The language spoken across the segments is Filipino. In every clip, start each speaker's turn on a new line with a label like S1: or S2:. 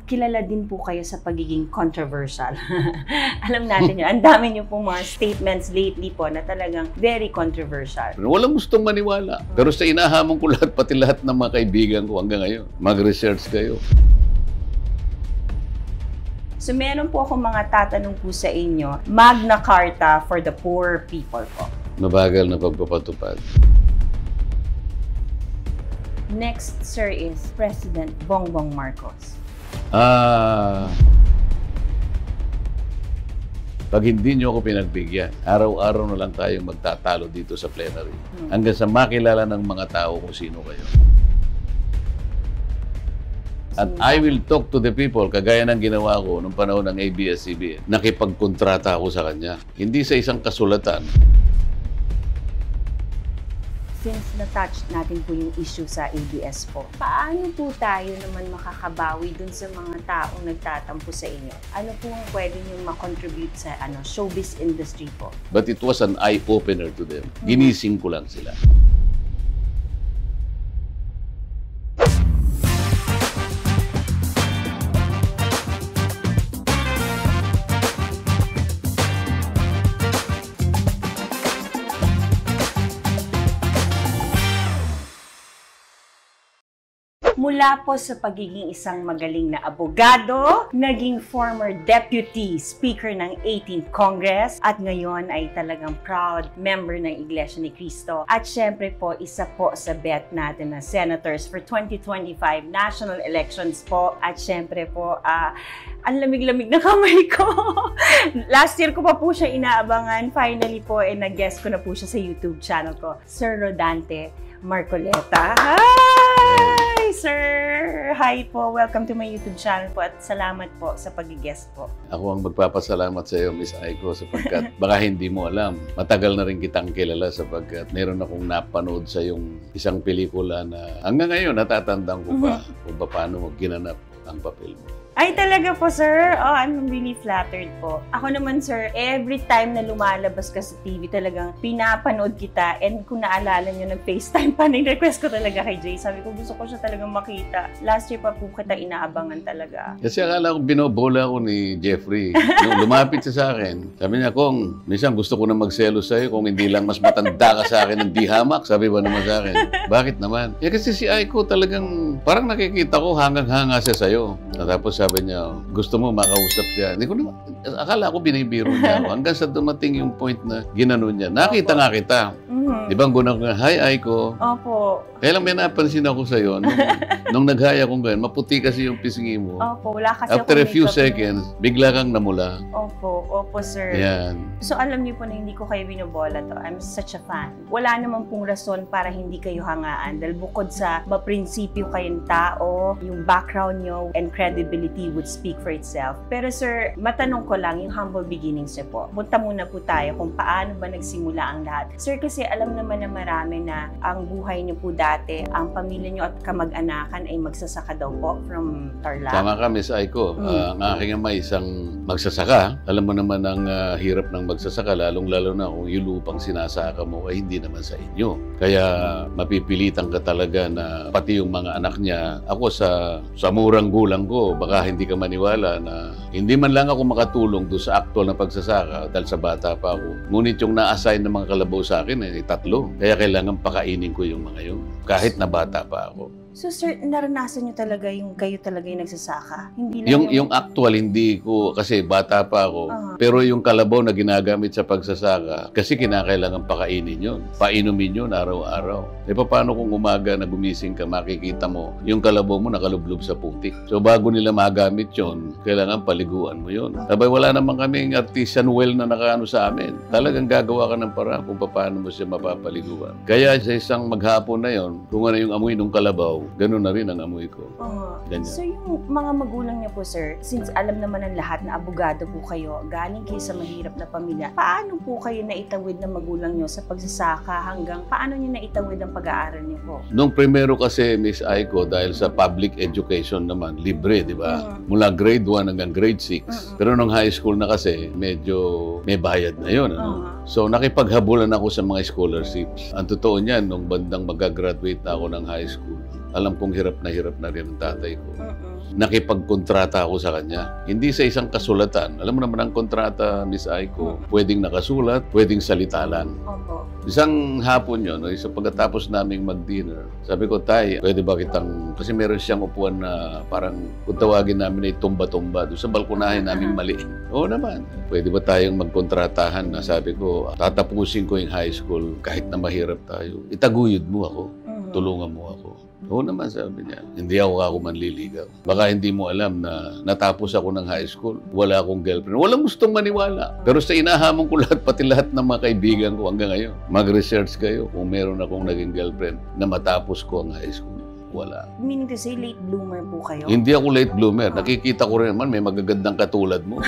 S1: kilala din po kayo sa pagiging controversial. Alam natin yun. Ang dami niyo pong mga statements lately po na talagang very controversial.
S2: Walang gustong maniwala. Pero sa inahamon ko lahat, pati lahat ng mga kaibigan ko hanggang ngayon, mag-research kayo.
S1: So meron po akong mga tatanong po sa inyo. Magna Carta for the poor people po.
S2: Mabagal na pagpapatupad.
S1: Next, sir, is President Bongbong Marcos.
S2: Pag hindi nyo ako pinagbigyan, araw-araw na lang tayong magtatalo dito sa plenary. Hanggang sa makilala ng mga tao kung sino kayo. At I will talk to the people, kagaya ng ginawa ko nung panahon ng ABS-CBN. Nakipagkontrata ako sa kanya. Hindi sa isang kasulatan.
S1: Since na-touch natin po yung issue sa ABS po, paano po tayo naman makakabawi dun sa mga taong nagtatampo sa inyo? Ano po ang pwede nyo makontribute sa showbiz industry po?
S2: But it was an eye-opener to them. Ginising ko lang sila.
S1: Mula po sa pagiging isang magaling na abogado, naging former Deputy Speaker ng 18th Congress at ngayon ay talagang proud member ng Iglesia ni Cristo. At syempre po, isa po sa bet natin na senators for 2025 national elections po. At syempre po, ang lamig-lamig na kamay ko. Last year ko pa po siya inaabangan. Finally po, nag-guest ko na po siya sa YouTube channel ko, Sir Rodante Marcoleta. Hi, sir! Hi po. Welcome to my YouTube channel po at salamat po sa pag-guest po.
S2: Ako ang magpapasalamat sa iyo, Miss Aiko, sapagkat baka hindi mo alam. Matagal na rin kitang kilala sapagkat meron akong napanood sa yung isang pelikula na hanggang ngayon natatandaan ko pa kung paano mo ginanap ang papel mo.
S1: Ay, talaga po, sir. Oh, I'm really flattered po. Ako naman, sir, every time na lumalabas ka sa TV, talagang pinapanood kita. And kung naalala nyo, nag-FaceTime pa, request ko talaga kay Jay. Sabi ko, gusto ko siya talagang makita. Last year pa po kita inaabangan talaga.
S2: Kasi akala ko binobola ako ni Jeffrey. Nung lumapit siya sa akin, sabi niya, Kong, minsan gusto ko na magselos sa'yo kung hindi lang mas matanda ka sa akin ng di hamak. Sabi ba naman sa akin? Bakit naman? Kasi si Aiko talagang, parang nakikita ko hanggang-hanga siya sa'yo. Tapos sabi niya, gusto mo makausap siya. Hindi ko naman, akala ko binibiro niya ako. Hanggang sa dumating yung point na ginano niya. Nakita nga kita. Di ba ang gunang nga, hi Aiko.
S1: Opo.
S2: Kaya lang may napansin ako sa'yo. Nung naghaya kong ganyan, maputi kasi yung pisngi mo.
S1: Opo, wala kasi
S2: after a few seconds, bigla kang namula.
S1: Opo, sir.
S2: Yan.
S1: So alam niyo po na hindi ko kayo binobola to. I'm such a fan. Wala naman pong rason para hindi kayo hangaan. Dahil bukod sa maprinsipyo kayong tao, yung background nyo and credibility would speak for itself. Pero sir, matanong ko lang yung humble beginnings niyo po. Punta muna po tayo kung paano ba nagsimula ang lahat. Sir, kasi alam naman na marami na ang buhay niyo po dati, ang pamilya niyo at kamag-anakan ay magsasaka daw po from Tarlac.
S2: Tama ka, Miss Aiko. Ang aking ama isang magsasaka. Alam mo naman ang hirap ng magsasaka, lalong-lalo na kung yung lupang sinasaka mo ay hindi naman sa inyo. Kaya mapipilitan ka talaga na pati yung mga anak niya. Ako sa murang gulang ko, baka hindi ka maniwala na hindi man lang ako makatulong doon sa actual na pagsasaka dahil sa bata pa ako. Ngunit yung na-assign ng mga kalabaw sa akin ay 3. Kaya kailangan pakainin ko yung mga yun. Kahit na bata pa ako.
S1: So sir, naranasan niyo talaga yung kayo talaga yung nagsasaka? Hindi lang
S2: yung actual, hindi ko, kasi bata pa ako. Pero yung kalabaw na ginagamit sa pagsasaka, kasi kinakailangan pakainin yun. Painumin yun araw-araw. E paano kung umaga na gumising ka, makikita mo, yung kalabaw mo nakalublob sa putik. So bago nila magamit yun, kailangan paliguan mo yun. Sabay wala naman kaming artisan well na nakaano sa amin. Talagang gagawa ka ng paraan kung paano mo siya mapapaliguan. Kaya sa isang maghapon na yun, kung ano yung amoy ng kalabaw, ganun na rin ang amoy ko.
S1: So yung mga magulang niyo po, sir, since alam naman ng lahat na abogado po kayo, galing kayo sa mahirap na pamilya, paano po kayo naitawid ng magulang niyo sa pagsasaka hanggang paano niyo naitawid ang pag-aaral niyo po?
S2: Nung primero kasi, Miss Aiko, dahil sa public education naman, libre, di ba? Mula grade 1 hanggang grade 6. Pero nung high school na kasi, medyo may bayad na yun. So nakipaghabulan ako sa mga scholarships. Ang totoo niyan, nung bandang mag-graduate na ako ng high school, alam kong hirap na rin ang tatay ko. nakipagkontrata ako sa kanya. Hindi sa isang kasulatan. Alam mo naman ang kontrata, Miss Aiko, pwedeng nakasulat, pwedeng salita lang.
S1: Opo.
S2: Isang hapon yun, no, isang pagkatapos naming mag-dinner, sabi ko, Tay, pwede ba kitang, kasi meron siyang upuan na parang kung tawagin namin ay tumba-tumba doon sa balkonahin namin mali. Oo naman. Pwede ba tayong magkontratahan na sabi ko, tatapusin ko yung high school kahit na mahirap tayo. Itaguyod mo ako. Tulungan mo ako. Oo naman, sabi niya. Hindi ako manliligaw. Baka hindi mo alam na natapos ako ng high school. Wala akong girlfriend. Walang gustong maniwala. Pero sa inahamon ko lahat, pati lahat ng mga kaibigan ko hanggang ngayon. Mag-research kayo kung meron akong naging girlfriend na matapos ko ang high school. Wala.
S1: Meaning to say, late bloomer po kayo?
S2: Hindi ako late bloomer. Nakikita ko rin naman may magagandang katulad mo.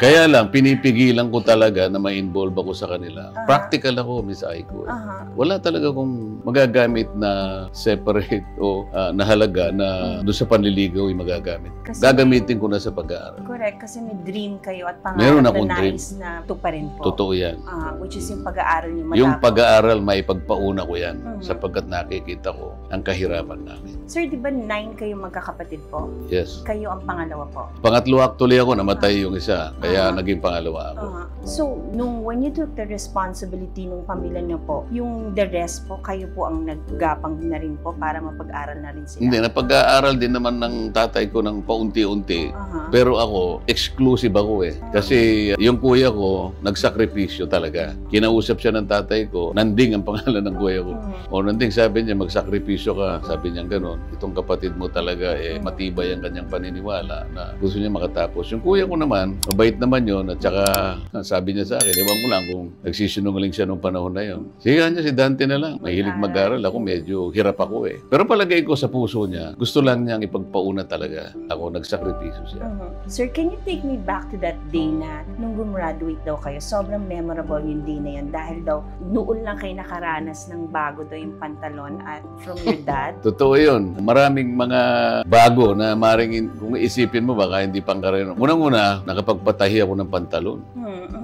S2: Kaya lang, pinipigilan ko talaga na ma-involve ako sa kanila. Practical ako, Miss Aiko. Wala talaga akong magagamit na separate o na halaga na doon sa panliligaw ay magagamit.
S1: Kasi
S2: gagamitin ko na sa pag-aaral.
S1: Correct. Kasi may dream kayo at
S2: Meron
S1: pangarap
S2: akong
S1: na
S2: dream.
S1: nais na tuparin po.
S2: Totoo yan.
S1: Which is yung pag-aaral niyo
S2: Yung pag-aaral, may pagpauna ko yan sapagkat nakikita ko ang kahirapan namin.
S1: Sir, di ba 9 kayo magkakapatid po?
S2: Yes.
S1: Kayo ang pangalawa po?
S2: Pangatlo actually ako, namatay yung isa. Kaya naging pangalawa ako.
S1: So, when you took the responsibility ng pamilya niyo po, yung the rest po, kayo po ang naggapang na rin po para mapag-aral na rin sila?
S2: Hindi, napag-aaral din naman ng tatay ko ng paunti-unti. Pero ako, exclusive ako eh. Kasi yung kuya ko, nagsakripisyo talaga. Kinausap siya ng tatay ko, Nanding ang pangalan ng kuya ko. O Nanding, sabi niya, magsakripisyo ka. Sabi niya gano'n. Itong kapatid mo talaga, matibay ang kanyang paniniwala na gusto niya makatapos. Yung kuya ko naman, mabait naman yun. At saka, sabi niya sa akin, ewan ko lang kung nagsisinungaling siya nung panahon na yun. Sige niya, si Dante na lang. Mahilig mag-aral. Ako medyo hirap ako eh. Pero palagay ko sa puso niya, gusto lang niyang ipagpauna talaga. Ako, nagsakripisyo siya.
S1: Sir, can you take me back to that day na nung gumraduate daw kayo, sobrang memorable yung day na yun dahil daw noon lang kayo nakaranas ng bago daw yung pantalon at from your dad?
S2: Totoo yun. Maraming mga bago na maring kung isipin mo baka hindi pangkareno. Unang-una, nakapagpatahi ako ng pantalon.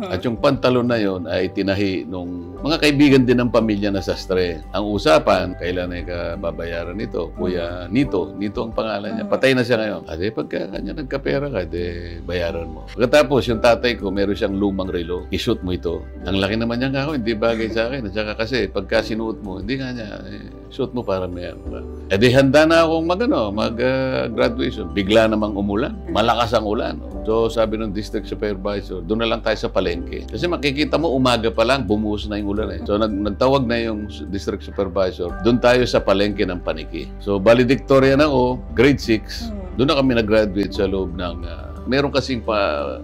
S2: At yung pantalon na yun ay tinahi nung mga kaibigan din ng pamilya na sastre. Ang usapan, kailan ay kababayaran nito? Kuya Nito. Nito ang pangalan niya. Patay na siya ngayon. Ade, pagka kanya nagkapera ka, de, bayaran mo. Pagkatapos, yung tatay ko, meron siyang lumang relo. I-shoot mo ito. Ang laki naman niya ako, hindi bagay sa akin. At saka kasi, pagka sinuot mo, hindi nga niya, shoot mo para may ano ka. Ede, handa na akong mag-graduation. Bigla namang umulan. Malakas ang ulan. So, sabi ng district supervisor, doon na lang tayo sa palengke. Kasi makikita mo, umaga pa lang, bumuhos na yung ulan eh. So, nagtawag na yung district supervisor, doon tayo sa palengke ng Paniki. So, valedictorian ako, grade 6. Doon na kami nag-graduate sa loob ng... meron kasing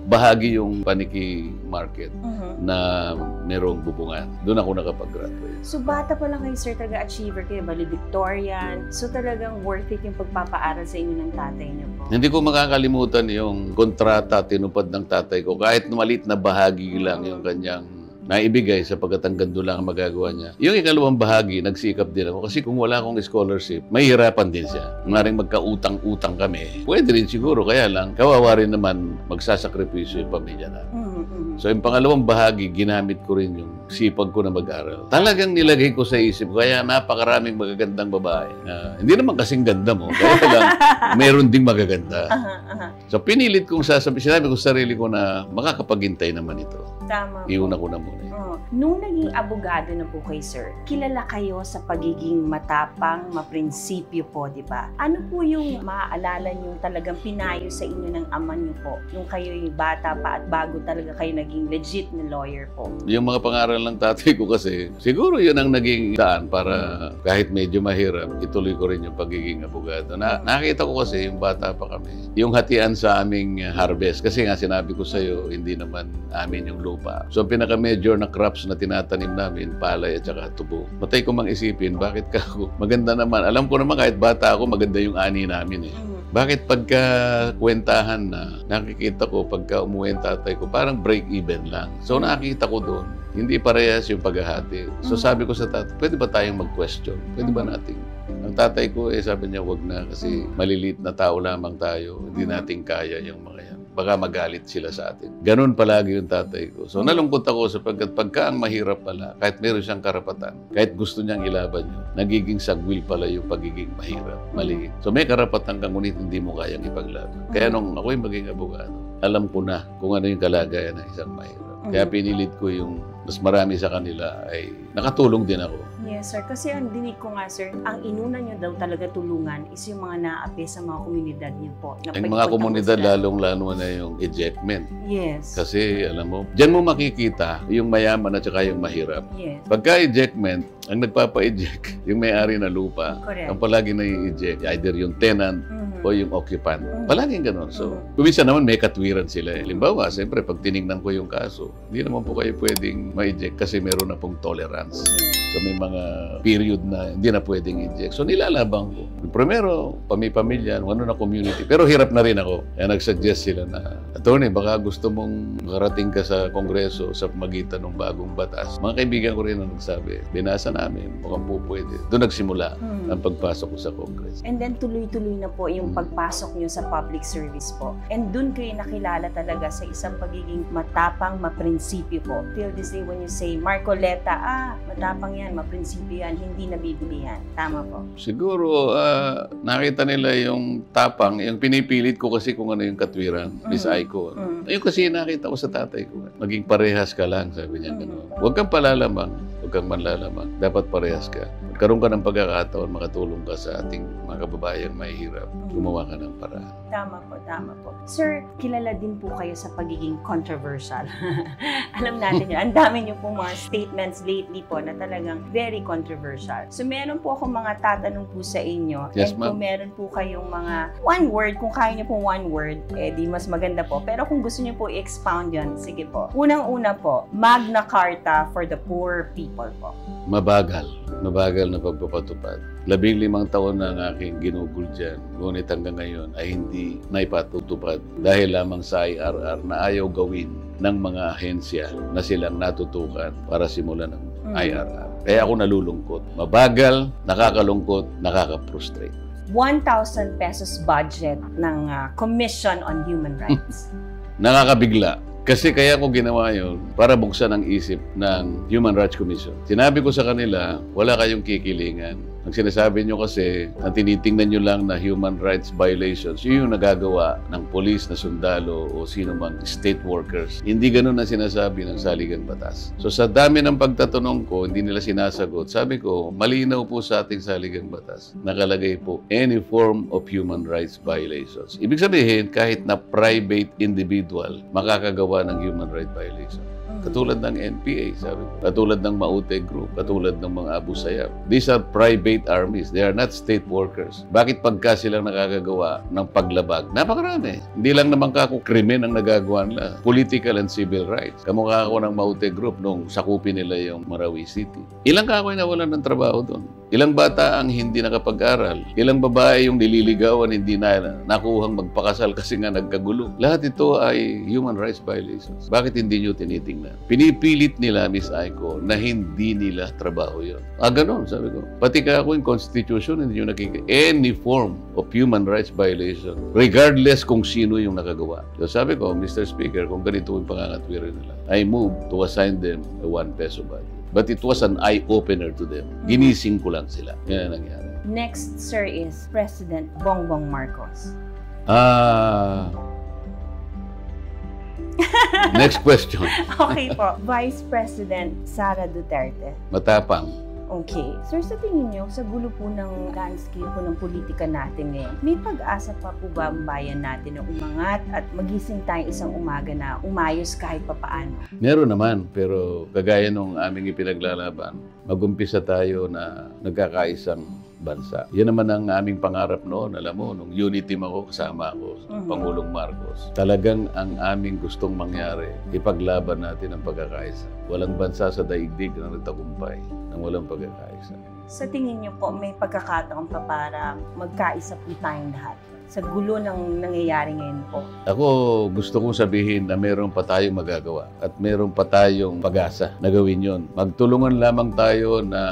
S2: bahagi yung Paniki market na merong bubungan. Doon ako nakapag-graduate.
S1: So, bata pa lang kayo, sir, taga-achiever kayo, valedictorian. So, talagang worth it yung pagpapaaral sa inyo ng tatay niyo po.
S2: Hindi ko makakalimutan yung kontrata tinupad ng tatay ko. Kahit maliit na bahagi lang yung kanyang naibigay sapagkat ang gando lang ang magagawa niya. Yung ikalawang bahagi, nagsikap din ako. Kasi kung wala akong scholarship, mahihirapan din siya. Maring magkautang-utang kami. Pwede rin siguro, kaya lang, kawawa rin naman magsasakripisyo yung pamilya natin. So, yung pangalawang bahagi, ginamit ko rin yung sipag ko na mag-aral. Talagang nilagay ko sa isip, kaya napakaraming magagandang babae. Hindi naman kasing ganda mo, kaya lang, meron ding magaganda. So, pinilit kong sinabi ko sa sarili ko na makakapaghintay naman ito.
S1: Tama.
S2: Iuna ko na muna.
S1: Nung naging abogado na po kayo, sir, kilala kayo sa pagiging matapang, maprinsipyo po, di ba? Ano po yung maaalala nyo talagang pinayo sa inyo ng ama nyo po? Nung kayo'y bata pa at bago talaga kayo naging legit na lawyer po?
S2: Yung mga pangaral ng tatay ko kasi, siguro yun ang naging daan para kahit medyo mahirap, ituloy ko rin yung pagiging abogado. Nakita ko kasi yung bata pa kami. Yung hatian sa aming harvest. Kasi nga sinabi ko sa'yo, hindi naman amin yung lupa. So, pinaka-major na crops na tinatanim namin, palay at saka tubo. Matay ko mang isipin, bakit ka ako? Maganda naman. Alam ko naman kahit bata ako, maganda yung ani namin eh. Bakit pagka kwentahan na, nakikita ko pagka umuwi ang tatay ko, parang break-even lang. So nakikita ko doon, hindi parehas yung paghahati. So sabi ko sa tatay, pwede ba tayong mag-question? Pwede ba natin? Ang tatay ko, sabi niya, wag na kasi maliliit na tao lamang tayo. Hindi natin kaya yung mga yan. baka magalit sila sa atin. Ganun palagi yung tatay ko. So nalungkot ako sapagkat pagka ang mahirap pala, kahit meron siyang karapatan, kahit gusto niyang ilaban yun, nagiging sagwil pala yung pagiging mahirap, mali. So may karapatan kang ngunit hindi mo kayang ipaglaban. Kaya nung ako'y maging abogado, alam ko na kung ano yung kalagayan ng isang mahirap. Kaya pinilit ko yung mas marami sa kanila ay nakatulong din ako.
S1: Yes, sir. Kasi ang dinig ko nga, sir, ang inuna nyo daw talaga tulungan is yung mga naapi sa mga komunidad niyo po.
S2: Ang mga komunidad, lalong-lalo na yung ejectment.
S1: Yes.
S2: Kasi, alam mo, dyan mo makikita yung mayaman at saka yung mahirap.
S1: Yes.
S2: Pagka-ejectment, ang nagpapa-eject, yung may-ari na lupa,
S1: Correct.
S2: ang palagi na-eject, either yung tenant o yung occupant. Palaging ganun. So, kuminsan naman may katwiran sila. Halimbawa, siyempre, pag tinignan ko yung kaso, hindi naman po kayo pwedeng ma-eject kasi meron na pong tolerance. So may mga period na hindi na pwedeng inject. So nilalabang ko. Primero, pamilya, ano na community. Pero hirap na rin ako. Kaya nag-suggest sila na, Attorney, baka gusto mong makarating ka sa Kongreso sa magitan ng bagong batas. Mga kaibigan ko rin ang nagsabi, binasa namin, mukhang po pwede. Doon nagsimula ang pagpasok ko sa Congress.
S1: And then tuloy-tuloy na po yung pagpasok nyo sa public service po. And doon kayo nakilala talaga sa isang pagiging matapang, maprinsipyo po. Till this day when you say, Marcoleta, matapang yan, maprinsipyo yan, hindi nabibilihan. Tama po.
S2: Siguro, nakita nila yung tapang, yung pinipilit ko kasi kung ano yung katwiran, Miss Aiko. Ayun kasi nakita ko sa tatay ko. Maging parehas ka lang, sabi niya gano'n. Huwag kang palalamang, huwag kang manlalamang. Dapat parehas ka. Magkaroon ka ng pagkakataon, makatulong ka sa ating mga kababayang mahihirap. Gumawa ka ng paraan.
S1: Tama po, tama po. Sir, kilala din po kayo sa pagiging controversial. Alam natin yun. Ang dami niyo po mga statements lately po na talagang very controversial. So, meron po akong mga tatanong po sa inyo.
S2: Yes,
S1: and kung meron po kayong mga one word, kung kaya niyo po one word, di mas maganda po. Pero kung gusto niyo po i-expound yun, sige po. Unang-una po, Magna Carta for the poor people po.
S2: Mabagal na pagpapatupad. 15 taon na ang aking ginugol dyan. Ngunit hanggang ngayon ay hindi naipatutupad dahil lamang sa IRR na ayaw gawin ng mga ahensya na silang natutukan para simulan ng IRR. Kaya ako nalulungkot. Mabagal, nakakalungkot, nakaka-frustrate.
S1: 1,000 pesos budget ng Commission on Human Rights.
S2: Nakakabigla. Kasi kaya ko ginawa yun para buksan ang isip ng Human Rights Commission. Sinabi ko sa kanila, wala kayong kikilingan. Ang sinasabi nyo kasi, ang tinitingnan nyo lang na human rights violations, yun yung nagagawa ng polis na sundalo o sino mang state workers. Hindi ganun ang sinasabi ng saligang batas. So sa dami ng pagtatanong ko, hindi nila sinasagot. Sabi ko, malinaw po sa ating saligang batas. Nakalagay po, any form of human rights violations. Ibig sabihin, kahit na private individual, makakagawa ng human rights violation. Katulad ng NPA, sabi ko. Katulad ng Maute Group, katulad ng mga Abu Sayyaf. These are private armies. They are not state workers. Bakit pagka silang nakakagawa ng paglabag? Napakarami. Hindi lang naman kako krimen ang nagagawa nila. Political and civil rights. Kamukha ako ng Maute Group nung sakupin nila yung Marawi City. Ilang kako ay nawalan ng trabaho doon? Ilang bata ang hindi nakapag-aral? Ilang babae yung nililigawan hindi na nakuhang magpakasal kasi nga nagkagulo? Lahat ito ay human rights violations. Bakit hindi nyo tinitingnan? Pinipilit nila, Miss Aiko, na hindi nila trabaho yun. Ganon, sabi ko. Pati ka ako yung Constitution, hindi nyo nakikita. Any form of human rights violation, regardless kung sino yung nakagawa. So sabi ko, Mr. Speaker, kung ganito yung pangangatwiran nila, I move to assign them a 1 peso budget. But it was an eye-opener to them. Ginising ko lang sila. Yan ang nangyari.
S1: Next, sir, is President Bongbong Marcos.
S2: Next question.
S1: Okay po. Vice President Sara Duterte.
S2: Matapang.
S1: Okay. Sir, sa tingin niyo, sa gulo po ng landscape po ng politika natin ngayon, may pag-asa pa po ba ang bayan natin na umangat at magising tayo isang umaga na umayos kahit papaano?
S2: Meron naman, pero kagaya nung aming ipinaglalaban, mag-umpisa tayo na nagkakaisang bansa. Yan naman ang aming pangarap noon. Alam mo, nung unity ako, kasama ako, Pangulong Marcos. Talagang ang aming gustong mangyari, ipaglaban natin ang pagkakaisa. Walang bansa sa daigdig na nagtagumpay ng walang pagkakaisa.
S1: Sa tingin niyo po, may pagkakataon pa para magkaisa po tayong lahat sa gulo ng nangyayari ngayon po?
S2: Ako, gusto kong sabihin na meron pa tayong magagawa at meron pa tayong pag-asa na gawin yun. Magtulungan lamang tayo na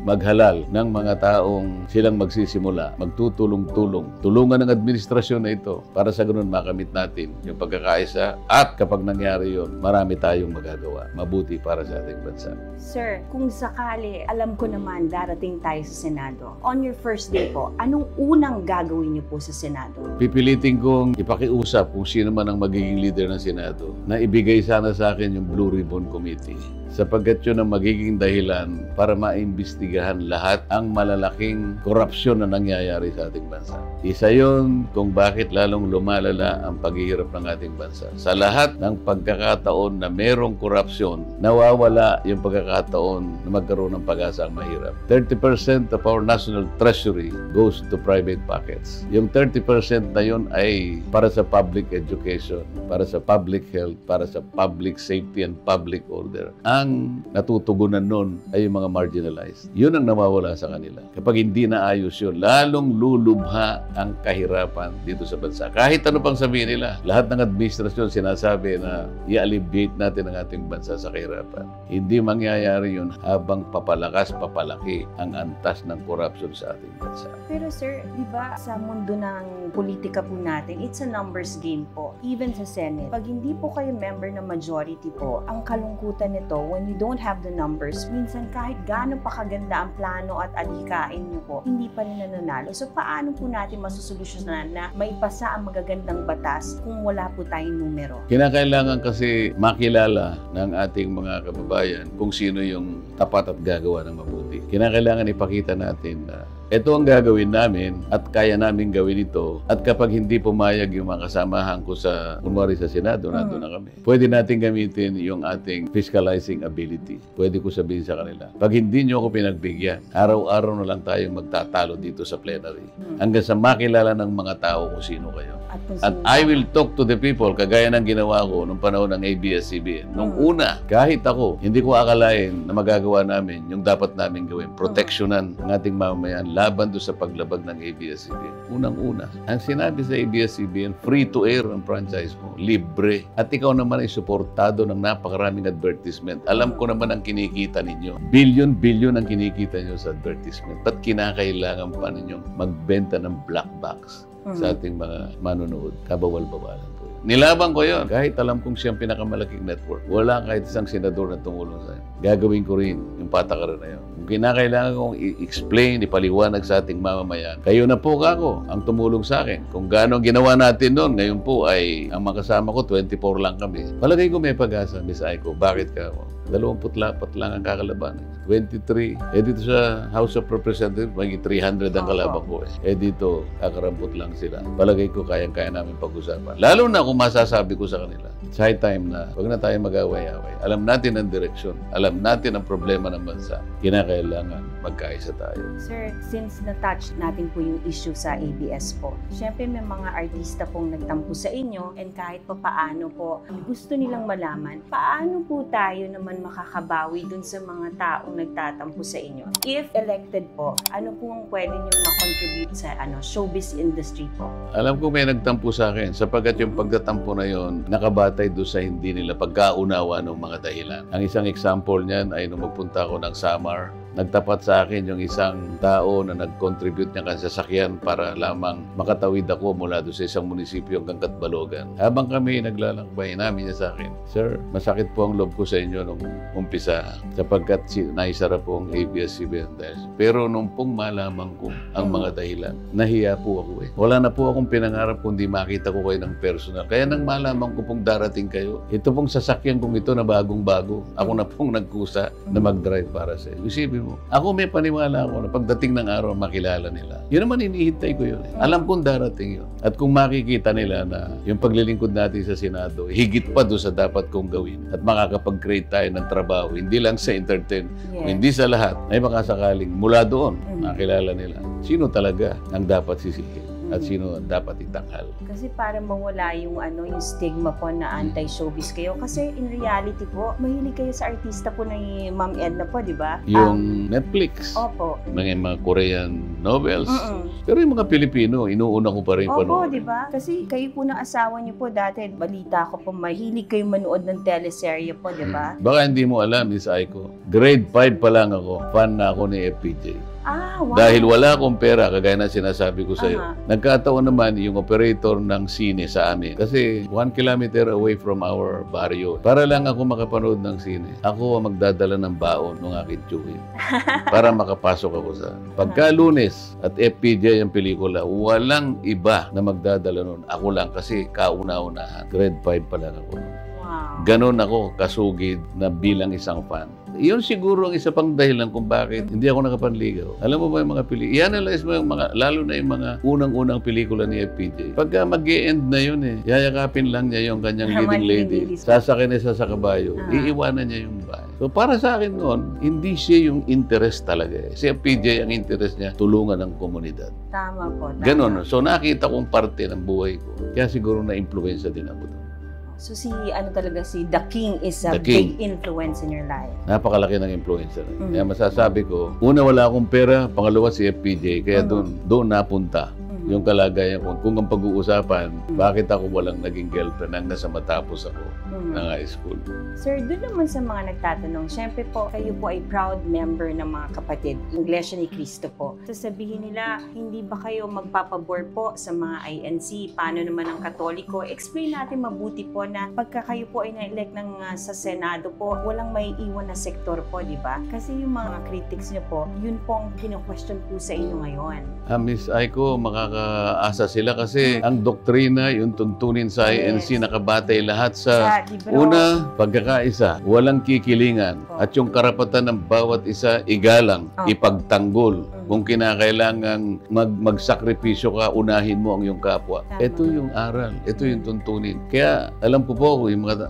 S2: maghalal ng mga taong silang magsisimula, magtutulong-tulong. Tulungan ng administrasyon na ito para sa ganun makamit natin yung pagkakaisa at kapag nangyari yun, marami tayong magagawa. Mabuti para sa ating bansa.
S1: Sir, kung sakali, alam ko naman darating tayo sa Senado. On your first day po, anong unang gagawin niyo po sa Senado?
S2: Pipilitin kong ipakiusap kung sino man ang magiging leader ng Senado na ibigay sana sa akin yung Blue Ribbon Committee. Sapagkat yun ang magiging dahilan para maimbestigahan lahat ang malalaking korupsyon na nangyayari sa ating bansa. Isa yun kung bakit lalong lumalala ang paghihirap ng ating bansa. Sa lahat ng pagkakataon na merong korupsyon, nawawala yung pagkakataon na magkaroon ng pag-asa ang mahirap. 30% of our national treasury goes to private pockets. Yung 30% na yun ay para sa public education, para sa public health, para sa public safety and public order. Ang natutugunan nun ay yung mga marginalized. Yun ang nawawala sa kanila. Kapag hindi naayos yun, lalong lulubha ang kahirapan dito sa bansa. Kahit ano pang sabihin nila, lahat ng administrasyon sinasabi na i-alleviate natin ang ating bansa sa kahirapan. Hindi mangyayari yun habang papalaki ang antas ng corruption sa ating bansa.
S1: Pero sir, di ba sa mundo ng politika po natin, it's a numbers game po. Even sa Senate, pag hindi po kayo member ng majority po, ang kalungkutan nito, when you don't have the numbers, minsan kahit gaano pa kaganda ang plano at adhikain nyo po, hindi pa rin nananalo. So paano po natin masusolusyonan na maipasa ang magagandang batas kung wala po tayong numero?
S2: Kinakailangan kasi makilala ng ating mga kababayan kung sino yung tapat at gagawa ng mabuti. Kinakailangan ipakita natin na ito ang gagawin namin at kaya namin gawin ito. At kapag hindi pumayag yung mga kasamahan ko sa, kunwari sa Senado, nandun na kami. Pwede natin gamitin yung ating fiscalizing ability. Pwede ko sabihin sa kanila, pag hindi nyo ako pinagbigyan, araw-araw na lang tayong magtatalo dito sa plenary. Hanggang sa makilala ng mga tao kung sino kayo. At I will talk to the people, kagaya ng ginawa ko nung panahon ng ABS-CBN. Nung una, kahit ako, hindi ko akalain na magagawa namin yung dapat namin gawin. Proteksyonan ang ating mamamayan laban doon sa paglabag ng ABS-CBN. Unang-una, ang sinabi sa ABS-CBN, free to air ang franchise mo, libre. At ikaw naman ay suportado ng napakaraming advertisement. Alam ko naman ang kinikita ninyo. Bilyon-bilyon ang kinikita nyo sa advertisement. Ba't kinakailangan pa ninyong magbenta ng black box sa ating mga manonood? Kabawal-bawalan po yun. Nilaban ko yun. Kahit alam kong siyang pinakamalaking network, wala kahit isang senador na tumulong sa akin. Gagawin ko rin yung patakaran na yun. Kung kinakailangan kong i-explain, ipaliwanag sa ating mamamayan, kayo na po kako ang tumulong sa akin. Kung gaano ginawa natin noon, ngayon po ay ang makasama ko, 24 lang kami. Palagay ko may pag-asa, Miss Aiko. Bakit ka ako? 24 lang ang kakalabanan. 23. Dito sa House of Representatives, maging 300 ang kalaban ko dito, kakarampot lang sila. Palagay ko kayang-kaya namin pag-usapan. Lalo na kung masasabi ko sa kanila, it's high time na huwag na tayo mag-away-away. Alam natin ang direksyon. Alam natin ang problema ng bansa. Kinakailangan magkaisa tayo.
S1: Sir, since na-touch natin po yung issue sa ABS po, syempre may mga artista pong nagtampo sa inyo and kahit pa paano po, gusto nilang malaman, paano po tayo naman makakabawi dun sa mga taong nagtatampo sa inyo? If elected po, ano po ang pwede niyong makontribute sa showbiz industry po?
S2: Alam ko may nagtampo sa akin sapagkat yung pagtatampo na yon nakabatay doon sa hindi nila pagkaunawa ng mga dahilan. Ang isang example niyan ay nung magpunta ako ng Samar, nagtapat sa akin yung isang tao na nag-contribute niya kan sasakyan para lamang makatawid ako mula doon sa isang munisipyo hanggang Katbalogan. Habang kami naglalakbay, namin niya sa akin, Sir, masakit po ang loob ko sa inyo nung umpisa sapagkat naisara po ang ABS-CBN. Pero nung pong malaman ko ang mga dahilan, nahiya po ako Wala na po akong pinangarap kundi makita ko kayo ng personal. Kaya nang malaman ko pong darating kayo, ito pong sasakyan kong ito na bagong-bago, ako na pong nagkusa na mag-drive para sa iyo. Isipin mo, ako may paniwala ako na pagdating ng araw makilala nila. Yun naman hinihintay ko yun. Alam kong darating yun. At kung makikita nila na yung paglilingkod natin sa Senado, higit pa doon sa dapat kong gawin at makakapag-create tayo ng trabaho, hindi lang sa entertain, hindi sa lahat, ay makasakaling mula doon makilala nila sino talaga ang dapat sisihin. at sino ang dapat itanghal.
S1: Kasi para mawala yung yung stigma po na anti-showbiz kayo. Kasi in reality po, mahilig kayo sa artista po ni Ma'am Edna po, di ba?
S2: Yung Netflix,
S1: Opo.
S2: mga Korean novels. Pero yung mga Pilipino, inuuna ko pa rin
S1: Opo,
S2: panoorin.
S1: di ba? Kasi kayo po ng asawa niyo po dati, balita ko po, mahilig kayo manood ng teleserye po, di ba?
S2: Baka hindi mo alam, Miss Aiko. Grade 5 pa lang ako, fan na ako ni FPJ.
S1: Ah, wow.
S2: Dahil wala akong pera, kagaya na sinasabi ko sa'yo.
S1: Aha.
S2: Nagkataon naman yung operator ng sine sa amin. Kasi 1 kilometer away from our barrio. Para lang ako makapanood ng sine. Ako ang magdadala ng baon ng aking tiyuhin. Para makapasok ako sa... Pagka Lunes at FPJ ang pelikula, walang iba na magdadala nun. Ako lang kasi kauna-unahan. Grade 5 pa lang ako nun.
S1: Wow.
S2: Ganon ako kasugid na bilang isang fan. Iyon siguro ang isa pang dahilan kung bakit hindi ako nakapanligaw. Alam mo ba yung mga pelikula? I-analyze mo yung mga, lalo na yung mga unang-unang pelikula ni FPJ. Pagka mag-e-end na yun yayakapin lang niya yung kanyang leading lady. Sasakyan na siya sa kabayo. Iiwanan niya yung bahay. So para sa akin noon, hindi siya yung interest talaga. Si FPJ, ang interest niya, tulungan ng komunidad.
S1: Tama po. Tama.
S2: Ganon. So nakita kong parte ng buhay ko. Kaya siguro na-influensya din ako doon.
S1: So talaga si The King is a
S2: The King.
S1: big influence in your life.
S2: Napakalaki ng influencer. Kaya masasabi ko, una wala akong pera, pangalawa si FPJ, kaya doon napunta yung kalagayan ko. Kung ang pag-uusapan, bakit ako walang naging girlfriend hanggang sa matapos ako ng high school.
S1: Sir, doon naman sa mga nagtatanong, syempre po, kayo po ay proud member ng mga kapatid, Iglesia ni Cristo po. Sasabihin nila, hindi ba kayo magpapabor po sa mga INC? Paano naman ang Katoliko? Explain natin mabuti po na pagka kayo po ay na-elect sa Senado po, walang may iwan na sektor po, di ba? Kasi yung mga critics niyo po, yun po ang kino-question po sa inyo ngayon.
S2: Miss Aiko, makakaasa sila kasi ang doktrina, yung tuntunin sa INC, nakabatay lahat sa
S1: libro.
S2: una, pagkakaisa, walang kikilingan, at yung karapatan ng bawat isa, igalang, ipagtanggol. Kung kinakailangan magsakripisyo ka, unahin mo ang iyong kapwa. Ito yung aral, ito yung tuntunin. Kaya alam ko po, yung mga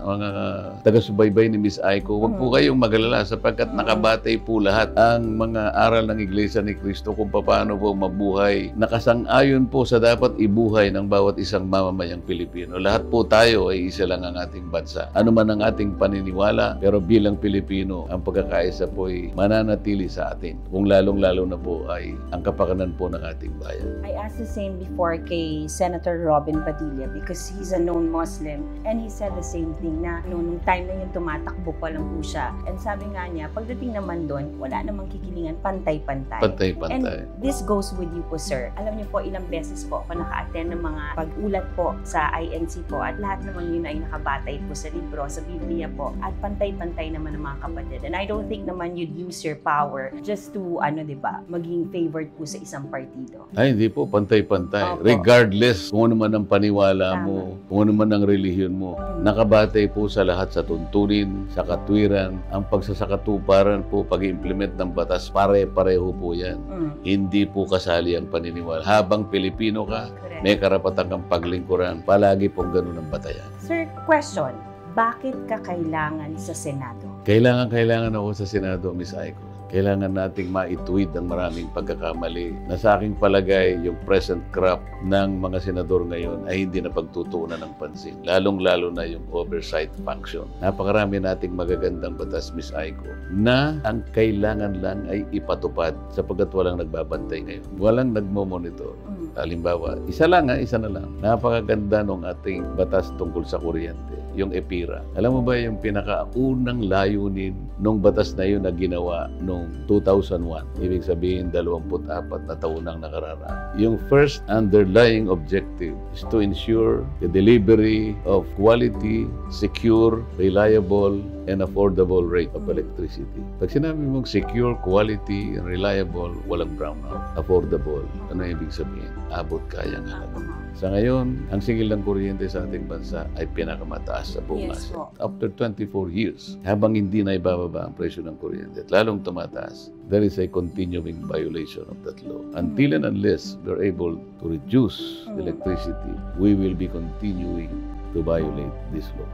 S2: taga-subaybay ni Miss Aiko, huwag po kayong magalala sapagkat nakabatay po lahat ang mga aral ng Iglesia ni Cristo kung paano po mabuhay. Nakasang-ayon po sa dapat ibuhay ng bawat isang mamamayang Pilipino. Lahat po tayo ay isa lang ang ating bansa. Ano man ang ating paniniwala, pero bilang Pilipino, ang pagkakaisa po ay mananatili sa atin. Kung lalong-lalo na po ay ang kapakanan po ng ating bayan.
S1: I asked the same before kay Senator Robin Padilla because he's a known Muslim and he said the same thing na nung time na yun tumatakbo pa lang po siya. And sabi nga niya, pagdating naman doon, wala namang kikilingan, pantay-pantay.
S2: Pantay-pantay.
S1: And this goes with you po, sir. Alam niyo po, ilang beses po ako naka-attend ng mga pag-ulat po sa INC po at lahat naman yun ay nakabatay po sa libro, sa Biblia po at pantay-pantay naman ng mga kapatid. And I don't think naman you'd use your power just to, diba, maging favored po sa isang partido.
S2: Ay, hindi po. Pantay-pantay.
S1: Opo.
S2: Regardless kung ano man ang paniwala mo, kung ano man ang relihiyon mo, nakabatay po sa lahat sa tuntunin, sa katwiran, ang pagsasakatuparan po, pag-implement ng batas, pare-pareho po yan. Hindi po kasali ang paniniwala. Habang Pilipino ka,
S1: Correct.
S2: may karapatan kang paglingkuran. Palagi pong ganun ang batayan.
S1: Sir, question. Bakit ka kailangan sa Senado?
S2: Kailangan ako sa Senado, Miss Aiko. Kailangan nating maituwid ang maraming pagkakamali na sa aking palagay yung present crop ng mga senador ngayon ay hindi na pagtutuunan ng pansin. Lalong-lalo na yung oversight function. Napakarami nating magagandang batas, Miss Aiko, na ang kailangan lang ay ipatupad sapagkat walang nagbabantay ngayon. Walang nagmo-monitor. Halimbawa, isa na lang. Napakaganda ng ating batas tungkol sa kuryente, yung EPIRA. Alam mo ba yung pinakaunang layunin nung batas na yun na ginawa noong 2001? Ibig sabihin, 24 na taon nang nakararaan. Yung first underlying objective is to ensure the delivery of quality, secure, reliable, and affordable rate of electricity. Pag sinabi mong secure, quality, and reliable, walang brownout. Affordable, ano ibig sabihin? Abot kayang halaga. Sa ngayon, ang singil ng kuryente sa ating bansa ay pinakamataas sa buong
S1: Yes,
S2: Asia.
S1: po.
S2: After 24 years, habang hindi na ibababa ang presyo ng kuryente at lalong tumataas, there is a continuing violation of that law. Until and unless we're able to reduce electricity, we will be continuing to violate this law.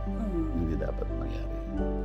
S2: Hindi dapat mangyari.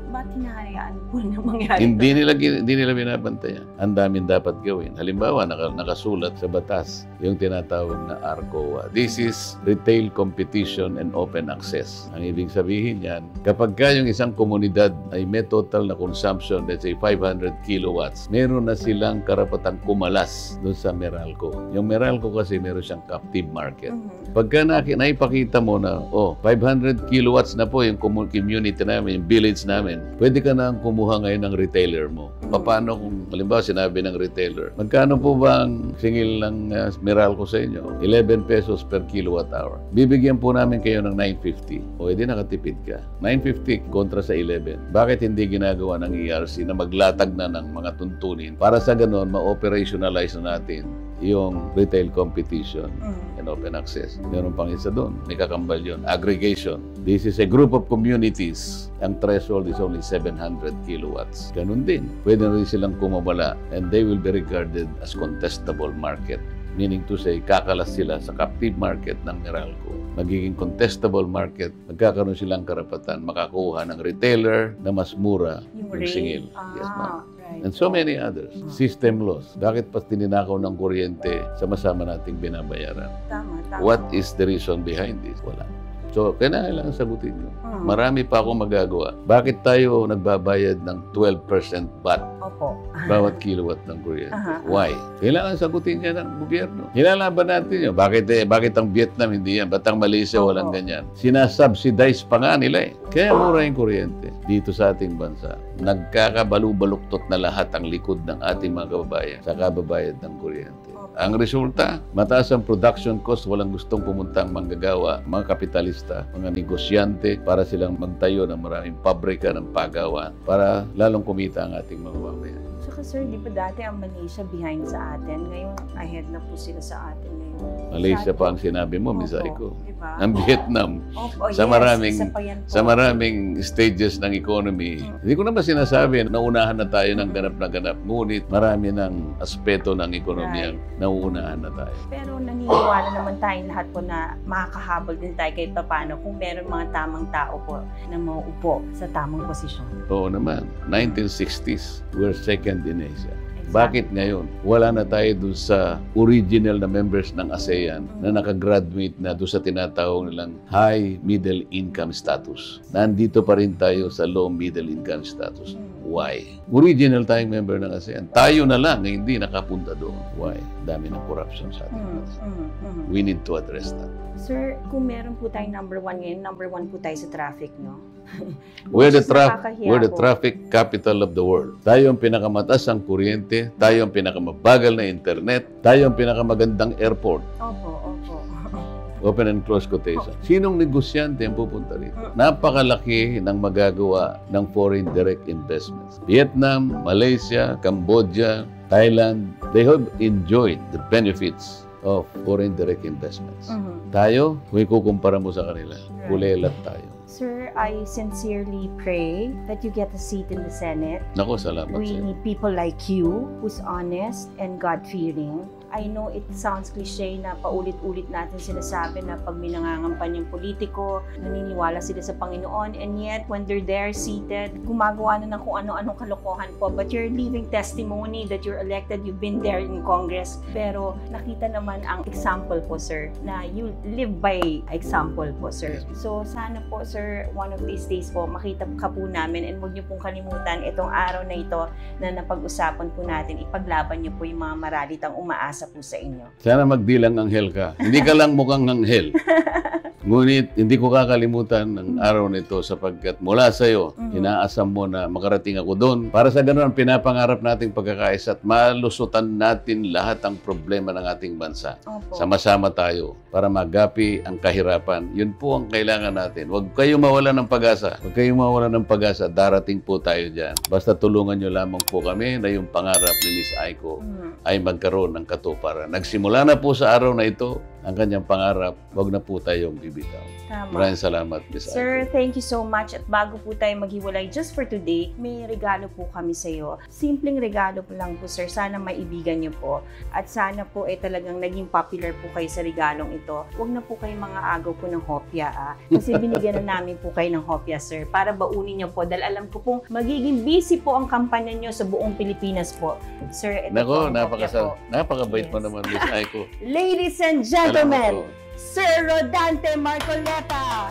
S1: Ba't hinahayaan po na mangyari?
S2: Hindi nila binabantayan. Ang daming dapat gawin. Halimbawa, nakasulat sa batas yung tinatawag na ARCOA. This is Retail Competition and Open Access. Ang ibig sabihin yan, kapag yung isang komunidad ay may total na consumption, let's say 500 kilowatts, meron na silang karapatang kumalas doon sa Meralco. Yung Meralco kasi meron siyang captive market. Pagka naipakita mo na, 500 kilowatts na po yung community namin, yung village namin, pwede ka na kumuha ngayon ng retailer mo. Paano kung, halimbawa, sinabi ng retailer, magkano po ba ang singil ng Meralco sa inyo? 11 pesos per kilowatt hour. Bibigyan po namin kayo ng 950. Edi nakatipid ka. 950 kontra sa 11. Bakit hindi ginagawa ng ERC na maglatag na ng mga tuntunin para sa ganon, ma-operationalize na natin yung retail competition and open access. Meron pang isa doon. May kakambal yun. Aggregation. This is a group of communities. Ang threshold is only 700 kilowatts. Ganun din. Pwede rin silang kumabala and they will be regarded as contestable market. Meaning to say, kakalas sila sa captive market ng Meralco. Magiging contestable market, magkakaroon silang karapatan, makakuha ng retailer na mas mura yung singil. Yes, ma'am.
S1: Right.
S2: And so many others. System laws. Bakit pa tininakaw ng kuryente sama-sama nating binabayaran?
S1: Tama.
S2: What is the reason behind this? Wala. So, kailangan sagutin nyo. Marami pa akong magagawa. Bakit tayo nagbabayad ng 12% VAT
S1: Opo.
S2: bawat kilowatt ng kuryente? Why? Kailangan sagutin niya ng gobyerno. Hinalaban natin yun. Bakit ang Vietnam hindi yan? Ba't ang Malaysia walang ganyan? Sinasubsidize pa nga nila eh. Kaya mura yung kuryente dito sa ating bansa. Nagkakabalubaluktot na lahat ang likod ng ating mga kababayan sa kababayad ng kuryente. Ang resulta, mataas ang production cost, walang gustong pumuntang manggagawa, mga kapitalista, mga negosyante, para silang magtayo ng maraming pabrika ng pagawa para lalong kumita ang ating mga kababayan.
S1: Saka sir, di ba dati ang Malaysia behind sa atin? Ngayon, ahead na po sila sa atin ngayon.
S2: Malaysia pa ang sinabi mo, Miss Aiko.
S1: Diba?
S2: Ang Vietnam, sa maraming stages ng economy. Hindi ko naman sinasabi na nauunahan na tayo ng ganap na ganap. Ngunit marami ng aspeto ng ekonomiya nauunahan na tayo.
S1: Pero naniniwala naman tayong lahat po na makakahabol din tayo kahit paano kung meron mga tamang tao po na mauupo sa tamang posisyon.
S2: Oo naman. 1960s, we're second in Asia. Bakit ngayon? Wala na tayo doon sa original na members ng ASEAN na nakagraduate na doon sa tinatawag nilang high middle income status. Nandito pa rin tayo sa low middle income status. Why? Original tayong member ng ASEAN. Tayo na lang na hindi nakapunta doon. Why? Dami ng corruption sa ating We need to address that.
S1: Sir, kung meron po tayong number 1 ngayon, number 1 po tayo sa traffic, no?
S2: We're the traffic capital of the world. Tayo ang pinakamataas ang kuryente, tayo ang pinakamabagal na internet, tayo ang pinakamagandang airport.
S1: Opo.
S2: Open and close quotation. Sinong negosyante ang pupunta rito? Napakalaki ng magagawa ng foreign direct investments. Vietnam, Malaysia, Cambodia, Thailand, they have enjoyed the benefits of foreign direct investments. Tayo, kung ikukumpara mo sa kanila, kulelat tayo.
S1: Sir, I sincerely pray that you get a seat in the Senate.
S2: Nako, salamat
S1: We
S2: sa'yo.
S1: need people like you who's honest and God-fearing. I know it sounds cliche na paulit-ulit natin sinasabi na pag may nangangampanyang politiko, naniniwala sila sa Panginoon, and yet when they're there seated, gumagawa na ng kung ano-anong kalokohan po. But you're living testimony that you're elected, you've been there in Congress. Pero nakita naman ang example po, sir, na you live by example po, sir. So sana po, sir, one of these days po, makita ka po namin, and huwag niyo pong kalimutan itong araw na ito na napag-usapan po natin, ipaglaban niyo po yung mga maralitang umaasa po sa inyo.
S2: Sana magdilang anghel ka. Hindi ka lang mukhang anghel. Ngunit hindi ko kakalimutan ang araw nito sapagkat mula sa iyo, inaasam mo na makarating ako doon. Para sa ganoon, pinapangarap nating pagkakaisa at malusutan natin lahat ang problema ng ating bansa.
S1: Opo.
S2: Sama-sama tayo para magapi ang kahirapan. Yun po ang kailangan natin. Huwag kayong mawalan ng pag-asa. Huwag kayong mawalan ng pag-asa. Darating po tayo dyan. Basta tulungan nyo lamang po kami na yung pangarap ni Miss Aiko ay magkaroon ng katuparan. Nagsimula na po sa araw na ito ang kanyang pangarap, wag na po tayong bibitaw.
S1: Tama.
S2: Maraming salamat, Miss
S1: Sir,
S2: Aiko.
S1: thank you so much. At bago po tayo maghiwalay, just for today, may regalo po kami sa iyo. Simpleng regalo po lang po, sir. Sana maibigan niyo po. At sana po ay talagang naging popular po kayo sa regalong ito. Huwag na po kayo mga agaw po ng hopya. Kasi binigyan na namin po kayo ng hopya, sir. Para baunin niyo po. Dahil alam ko pong magiging busy po ang kampanya niyo sa buong Pilipinas po. Sir, ito po
S2: Nako,
S1: ang hopya po.
S2: napakabait mo
S1: Yes.
S2: naman, Miss Aiko.
S1: Ladies and
S2: Salamat
S1: gentlemen,
S2: po.
S1: Sir Rodante Marcoleta!